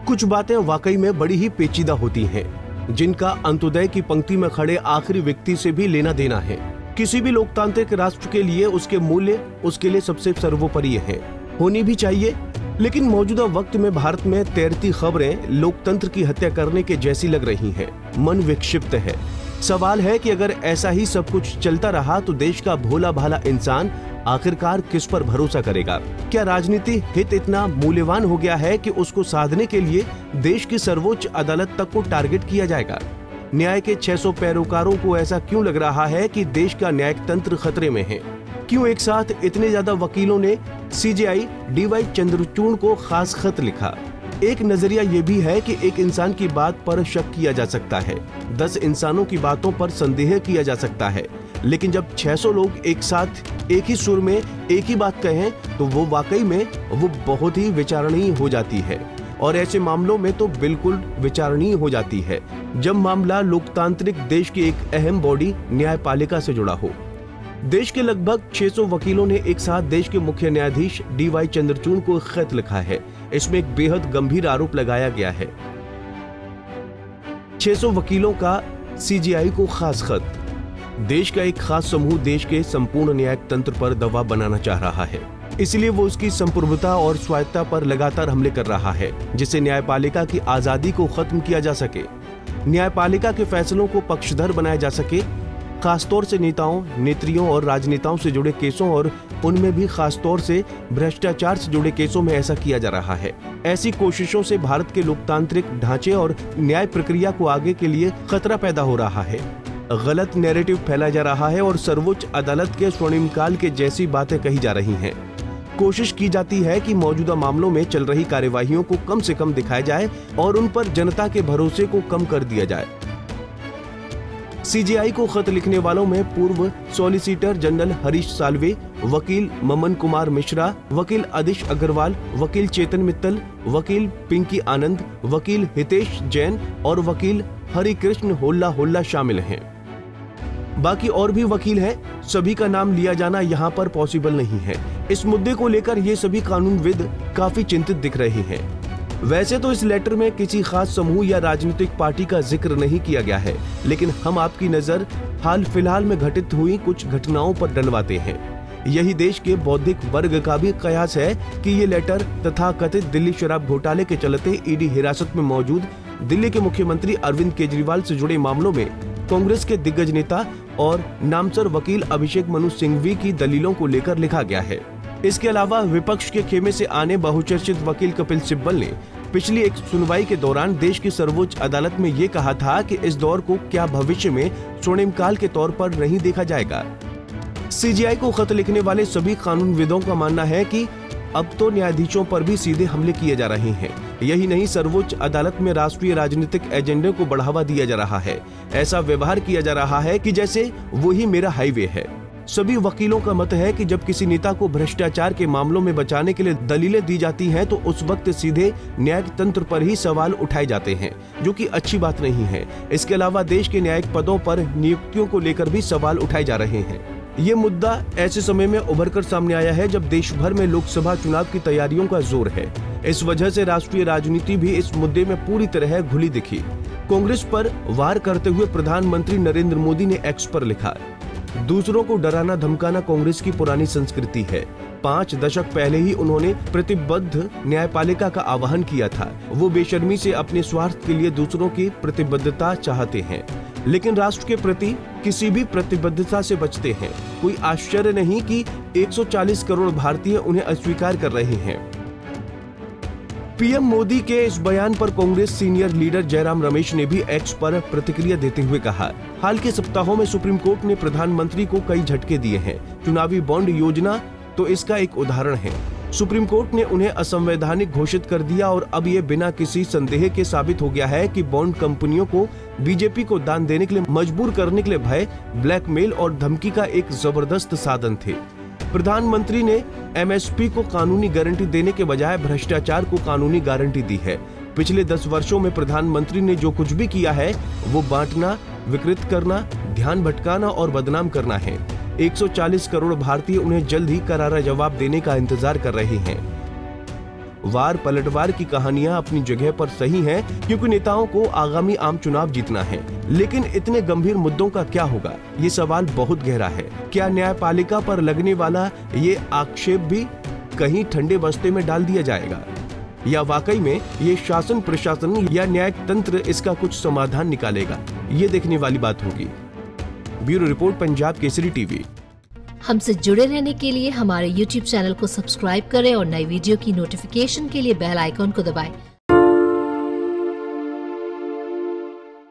कुछ बातें वाकई में बड़ी ही पेचीदा होती हैं, जिनका अंत्योदय की पंक्ति में खड़े आखिरी व्यक्ति से भी लेना देना है। किसी भी लोकतांत्रिक राष्ट्र के लिए उसके मूल्य उसके लिए सबसे सर्वोपरि हैं, होनी भी चाहिए। लेकिन मौजूदा वक्त में भारत में तैरती खबरें लोकतंत्र की हत्या करने के जैसी लग रही हैं। मन विक्षिप्त है। सवाल है कि अगर ऐसा ही सब कुछ चलता रहा तो देश का भोला भाला इंसान आखिरकार किस पर भरोसा करेगा? क्या राजनीति हित इतना मूल्यवान हो गया है कि उसको साधने के लिए देश की सर्वोच्च अदालत तक को टारगेट किया जाएगा? न्याय के 600 पैरोकारों को ऐसा क्यों लग रहा है कि देश का न्यायिक तंत्र खतरे में है? क्यों एक साथ इतने ज्यादा वकीलों ने सीजेआई डीवाई चंद्रचूड़ को खास खत लिखा? एक नजरिया ये भी है कि एक इंसान की बात पर शक किया जा सकता है, 10 इंसानों की बातों पर संदेह किया जा सकता है, लेकिन जब 600 लोग एक साथ एक ही सुर में एक ही बात कहें तो वो वाकई में वो बहुत ही विचारणीय हो जाती है। और ऐसे मामलों में तो बिल्कुल विचारणीय हो जाती है जब मामला लोकतांत्रिक देश की एक अहम बॉडी न्यायपालिका से जुड़ा हो। देश के लगभग 600 वकीलों ने एक साथ देश के मुख्य न्यायाधीश डीवाई चंद्रचूड़ को खत लिखा है। इसमें एक बेहद गंभीर आरोप लगाया गया है। 600 वकीलों का सीजेआई को खास खत। देश का एक खास समूह देश के संपूर्ण न्यायिक तंत्र पर दबाव बनाना चाह रहा है, इसलिए वो उसकी संप्रभुता और स्वायत्तता पर लगातार हमले कर रहा है, जिससे न्यायपालिका की आजादी को खत्म किया जा सके, न्यायपालिका के फैसलों को पक्षधर बनाया जा सके। खासतौर से नेताओं, नेत्रियों और राजनेताओं से जुड़े केसों और उनमें भी खासतौर से भ्रष्टाचार से जुड़े केसों में ऐसा किया जा रहा है। ऐसी कोशिशों से भारत के लोकतांत्रिक ढांचे और न्याय प्रक्रिया को आगे के लिए खतरा पैदा हो रहा है। गलत नैरेटिव फैला जा रहा है और सर्वोच्च अदालत के स्वर्णिम काल के जैसी बातें कही जा रही हैं। कोशिश की जाती है कि मौजूदा मामलों में चल रही कार्यवाहियों को कम से कम दिखाया जाए और उन पर जनता के भरोसे को कम कर दिया जाए। सीजेआई को खत लिखने वालों में पूर्व सॉलिसिटर जनरल हरीश साल्वे, वकील ममन कुमार मिश्रा, वकील आदिश अग्रवाल, वकील चेतन मित्तल, वकील पिंकी आनंद, वकील हितेश जैन और वकील हरिकृष्ण होल्ला शामिल हैं। बाकी और भी वकील हैं, सभी का नाम लिया जाना यहाँ पर पॉसिबल नहीं है। इस मुद्दे को लेकर ये सभी कानूनविद काफी चिंतित दिख रहे हैं। वैसे तो इस लेटर में किसी खास समूह या राजनीतिक पार्टी का जिक्र नहीं किया गया है, लेकिन हम आपकी नजर हाल फिलहाल में घटित हुई कुछ घटनाओं पर डलवाते हैं। यही देश के बौद्धिक वर्ग का भी कयास है कि ये लेटर तथा कथित दिल्ली शराब घोटाले के चलते ईडी हिरासत में मौजूद दिल्ली के मुख्यमंत्री अरविंद केजरीवाल से जुड़े मामलों में कांग्रेस के दिग्गज नेता और नामचर वकील अभिषेक मनु सिंघवी की दलीलों को लेकर लिखा गया है। इसके अलावा विपक्ष के खेमे से आने बहुचर्चित वकील कपिल सिब्बल ने पिछली एक सुनवाई के दौरान देश की सर्वोच्च अदालत में ये कहा था कि इस दौर को क्या भविष्य में स्वर्णिम काल के तौर पर नहीं देखा जाएगा। सीजेआई को खत लिखने वाले सभी कानूनविदों का मानना है कि अब तो न्यायाधीशों पर भी सीधे हमले किए जा रहे हैं। यही नहीं, सर्वोच्च अदालत में राष्ट्रीय राजनीतिक एजेंडे को बढ़ावा दिया जा रहा है। ऐसा व्यवहार किया जा रहा है कि जैसे वो ही मेरा हाईवे है। सभी वकीलों का मत है कि जब किसी नेता को भ्रष्टाचार के मामलों में बचाने के लिए दलीलें दी जाती हैं तो उस वक्त सीधे न्यायिक तंत्र पर ही सवाल उठाए जाते हैं, जो कि अच्छी बात नहीं है। इसके अलावा देश के न्यायिक पदों पर नियुक्तियों को लेकर भी सवाल उठाए जा रहे हैं। ये मुद्दा ऐसे समय में उभर कर सामने आया है जब देश भर में लोकसभा चुनाव की तैयारियों का जोर है। इस वजह से राष्ट्रीय राजनीति भी इस मुद्दे में पूरी तरह घुली दिखी। कांग्रेस पर वार करते हुए प्रधानमंत्री नरेंद्र मोदी ने एक्स पर लिखा, दूसरों को डराना धमकाना कांग्रेस की पुरानी संस्कृति है। 5 दशक पहले ही उन्होंने प्रतिबद्ध न्यायपालिका का आह्वान किया था। वो बेशर्मी से अपने स्वार्थ के लिए दूसरों की प्रतिबद्धता चाहते हैं, लेकिन राष्ट्र के प्रति किसी भी प्रतिबद्धता से बचते हैं। कोई आश्चर्य नहीं कि 140 करोड़ भारतीय उन्हें अस्वीकार कर रहे हैं। पीएम मोदी के इस बयान पर कांग्रेस सीनियर लीडर जयराम रमेश ने भी एक्स पर प्रतिक्रिया देते हुए कहा, हाल के सप्ताहों में सुप्रीम कोर्ट ने प्रधानमंत्री को कई झटके दिए हैं। चुनावी बॉन्ड योजना तो इसका एक उदाहरण है। सुप्रीम कोर्ट ने उन्हें असंवैधानिक घोषित कर दिया और अब ये बिना किसी संदेह के साबित हो गया है कि बॉन्ड कंपनियों को बीजेपी को दान देने के लिए मजबूर करने के लिए भय, ब्लैकमेल और धमकी का एक जबरदस्त साधन थे। प्रधानमंत्री ने एमएसपी को कानूनी गारंटी देने के बजाय भ्रष्टाचार को कानूनी गारंटी दी है। पिछले 10 वर्षों में प्रधानमंत्री ने जो कुछ भी किया है वो बांटना, विकृत करना, ध्यान भटकाना और बदनाम करना है। 140 करोड़ भारतीय उन्हें जल्द ही करारा जवाब देने का इंतजार कर रहे हैं। वार पलटवार की कहानियां अपनी जगह पर सही हैं, क्योंकि नेताओं को आगामी आम चुनाव जीतना है। लेकिन इतने गंभीर मुद्दों का क्या होगा, ये सवाल बहुत गहरा है। क्या न्यायपालिका पर लगने वाला ये आक्षेप भी कहीं ठंडे बस्ते में डाल दिया जाएगा, या वाकई में ये शासन प्रशासन या न्यायिक तंत्र इसका कुछ समाधान निकालेगा? ये देखने वाली बात होगी। Bureau report, Punjab Kesari TV. हमसे जुड़े रहने के लिए हमारे YouTube चैनल को सब्सक्राइब करें और नई वीडियो की नोटिफिकेशन के लिए बेल आइकॉन को दबाएं।